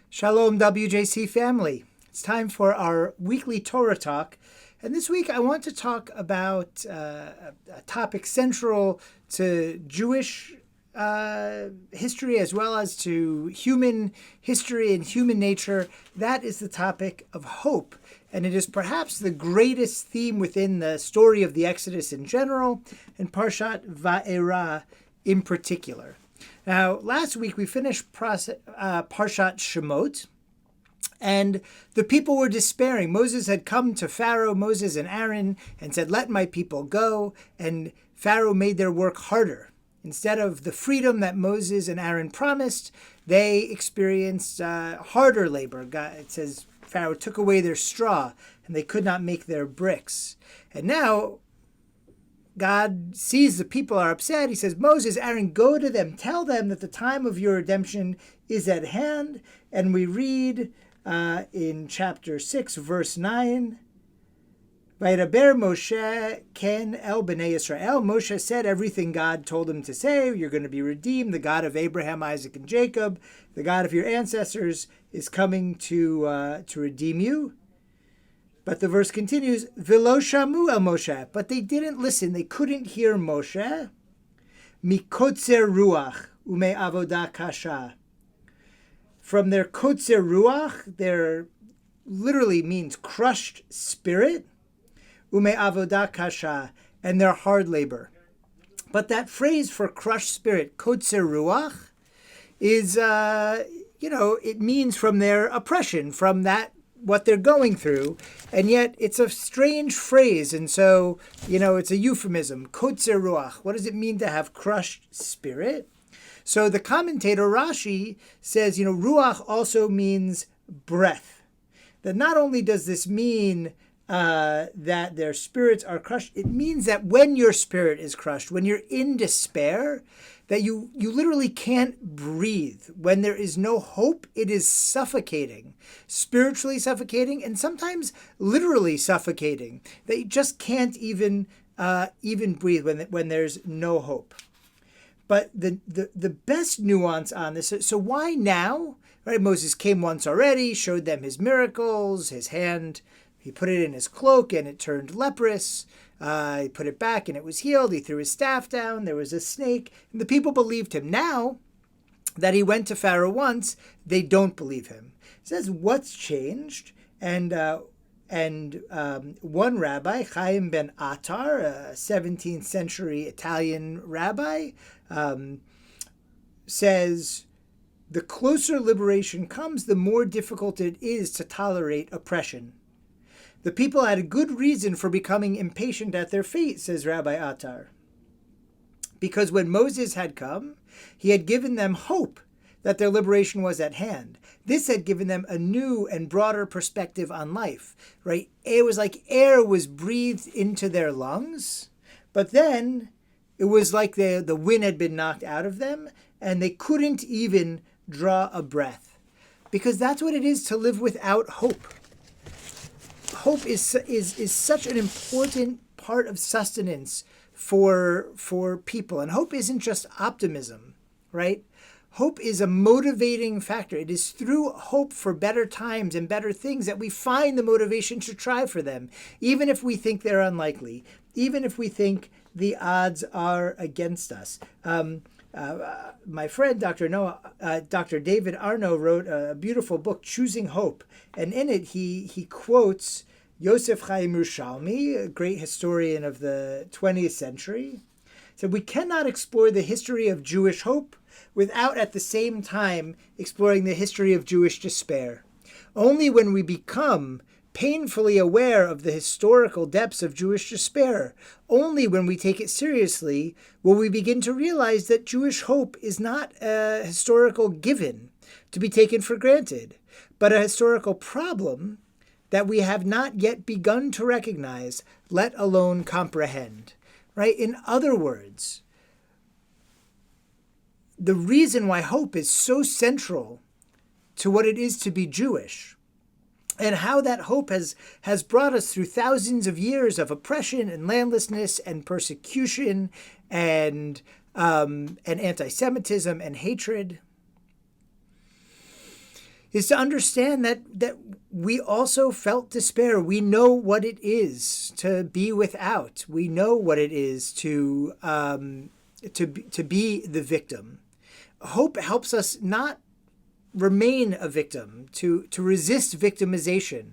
Shalom, WJC family. It's time for our weekly Torah Talk. And this week I want to talk about a topic central to Jewish history as well as to human history and human nature. That is the topic of hope. And it is perhaps the greatest theme within the story of the Exodus in general and Parshat Va-Era in particular. Now, last week we finished Parshat Shemot, and the people were despairing. Moses had come to Pharaoh, Moses and Aaron, and said, "Let my people go," and Pharaoh made their work harder. Instead of the freedom that Moses and Aaron promised, they experienced harder labor. It says Pharaoh took away their straw, and they could not make their bricks. And now God sees the people are upset. He says, "Moses, Aaron, go to them. Tell them that the time of your redemption is at hand." And we read in chapter 6, verse 9, Vayidaber Moshe ken el bnei Yisrael. Moshe said everything God told him to say. You're going to be redeemed. The God of Abraham, Isaac, and Jacob, the God of your ancestors, is coming to redeem you. But the verse continues, V'lo shamu el Moshe. But they didn't listen. They couldn't hear Moshe. Mikotzer ruach ume avodah kasha. From their kotzer ruach, their literally means crushed spirit, ume avodah kasha, and their hard labor. But that phrase for crushed spirit, kotzer ruach, is, it means from their oppression, from that what they're going through, and yet it's a strange phrase, and so, it's a euphemism, kotzer ruach. What does it mean to have crushed spirit? So the commentator Rashi says, ruach also means breath. That not only does this mean that their spirits are crushed, it means that when your spirit is crushed, when you're in despair, that you literally can't breathe. When there is no hope, it is suffocating, spiritually suffocating, and sometimes literally suffocating. That you just can't even breathe when there's no hope. But the best nuance on this, so why now? Right, Moses came once already, showed them his miracles, his hand, he put it in his cloak and it turned leprous. He put it back and it was healed. He threw his staff down. There was a snake. And the people believed him. Now that he went to Pharaoh once, they don't believe him. It says, what's changed? And one rabbi, Chaim ben Attar, a 17th century Italian rabbi, says, the closer liberation comes, the more difficult it is to tolerate oppression. The people had a good reason for becoming impatient at their fate, says Rabbi Attar. Because when Moses had come, he had given them hope that their liberation was at hand. This had given them a new and broader perspective on life, right? It was like air was breathed into their lungs, but then it was like the wind had been knocked out of them, and they couldn't even draw a breath. Because that's what it is to live without hope. Hope is such an important part of sustenance for people. And hope isn't just optimism, right? Hope is a motivating factor. It is through hope for better times and better things that we find the motivation to try for them, even if we think they're unlikely, even if we think the odds are against us. My friend, Dr. David Arnowitz wrote a beautiful book, Choosing Hope. And in it, he quotes Yosef Chaim Yerushalmi, a great historian of the 20th century. Said, we cannot explore the history of Jewish hope without at the same time exploring the history of Jewish despair. Only when we become painfully aware of the historical depths of Jewish despair, only when we take it seriously, will we begin to realize that Jewish hope is not a historical given to be taken for granted, but a historical problem that we have not yet begun to recognize, let alone comprehend. Right? In other words, the reason why hope is so central to what it is to be Jewish, and how that hope has brought us through thousands of years of oppression and landlessness and persecution and anti-Semitism and hatred, is to understand that we also felt despair. We know what it is to be without. We know what it is to be the victim. Hope helps us not remain a victim, to resist victimization.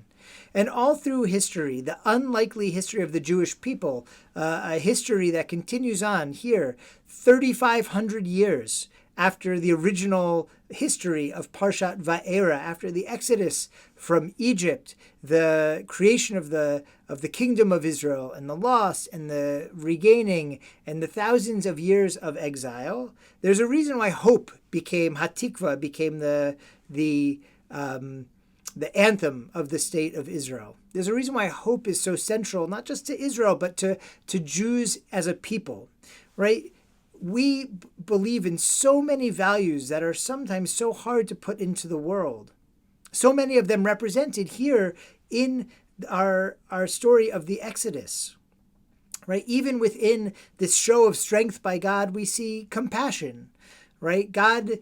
And all through history, the unlikely history of the Jewish people, a history that continues on here 3,500 years after the original history of Parshat Va-Era, after the Exodus from Egypt, the creation of the kingdom of Israel, and the loss and the regaining and the thousands of years of exile. There's a reason why hope became Hatikva, became the anthem of the state of Israel. There's a reason why hope is so central, not just to Israel, but to Jews as a people, right? We believe in so many values that are sometimes so hard to put into the world. So many of them represented here in our story of the Exodus, right? Even within this show of strength by God, we see compassion, right? God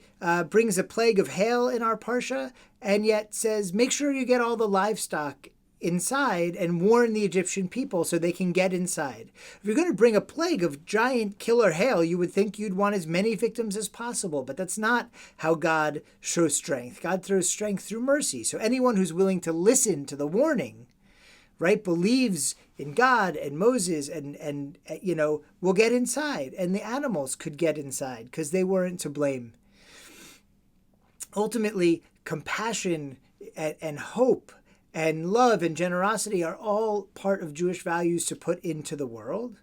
brings a plague of hail in our Parsha, and yet says, make sure you get all the livestock inside and warn the Egyptian people so they can get inside. If you're going to bring a plague of giant killer hail, you would think you'd want as many victims as possible, but that's not how God shows strength. God throws strength through mercy. So anyone who's willing to listen to the warning, right, believes in God and Moses and will get inside, and the animals could get inside because they weren't to blame. Ultimately, compassion and hope and love and generosity are all part of Jewish values to put into the world.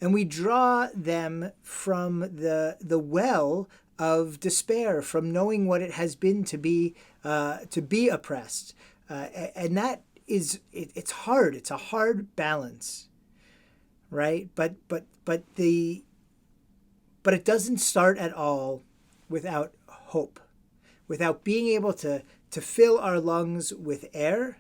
And we draw them from the well of despair, from knowing what it has been to be oppressed. And that is, it's hard. It's a hard balance, right? But it doesn't start at all without hope, without being able to fill our lungs with air,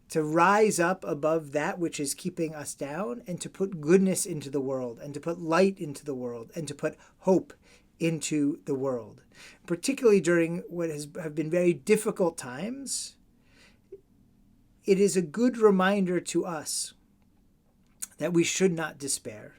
to rise up above that which is keeping us down, and to put goodness into the world, and to put light into the world, and to put hope into the world. Particularly during what have been very difficult times, it is a good reminder to us that we should not despair.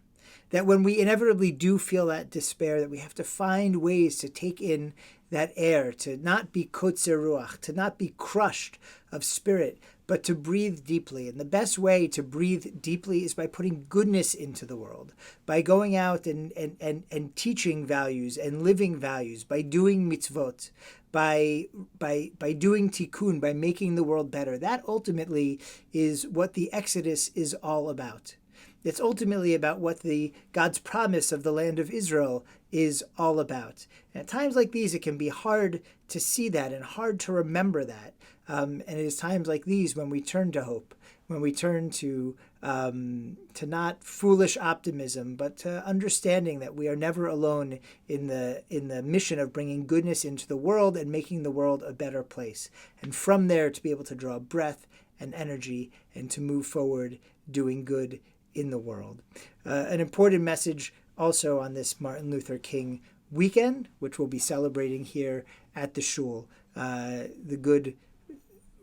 That when we inevitably do feel that despair, that we have to find ways to take in that air, to not be kotzer ruach, to not be crushed of spirit, but to breathe deeply. And the best way to breathe deeply is by putting goodness into the world, by going out and teaching values and living values, by doing mitzvot, by doing tikkun, by making the world better. That ultimately is what the Exodus is all about. It's ultimately about what God's promise of the land of Israel is all about. And at times like these, it can be hard to see that and hard to remember that. And it is times like these when we turn to hope, when we turn to not foolish optimism, but to understanding that we are never alone in the mission of bringing goodness into the world and making the world a better place. And from there to be able to draw breath and energy and to move forward doing good in the world. An important message also on this Martin Luther King weekend, which we'll be celebrating here at the shul. The good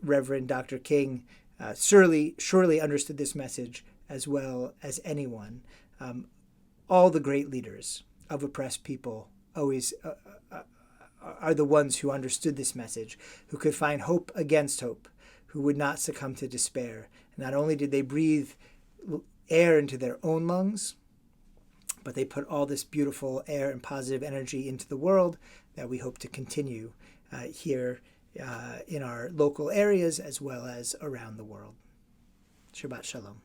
Reverend Dr. King surely understood this message as well as anyone. All the great leaders of oppressed people always are the ones who understood this message, who could find hope against hope, who would not succumb to despair. Not only did they breathe air into their own lungs, but they put all this beautiful air and positive energy into the world that we hope to continue here in our local areas as well as around the world. Shabbat Shalom.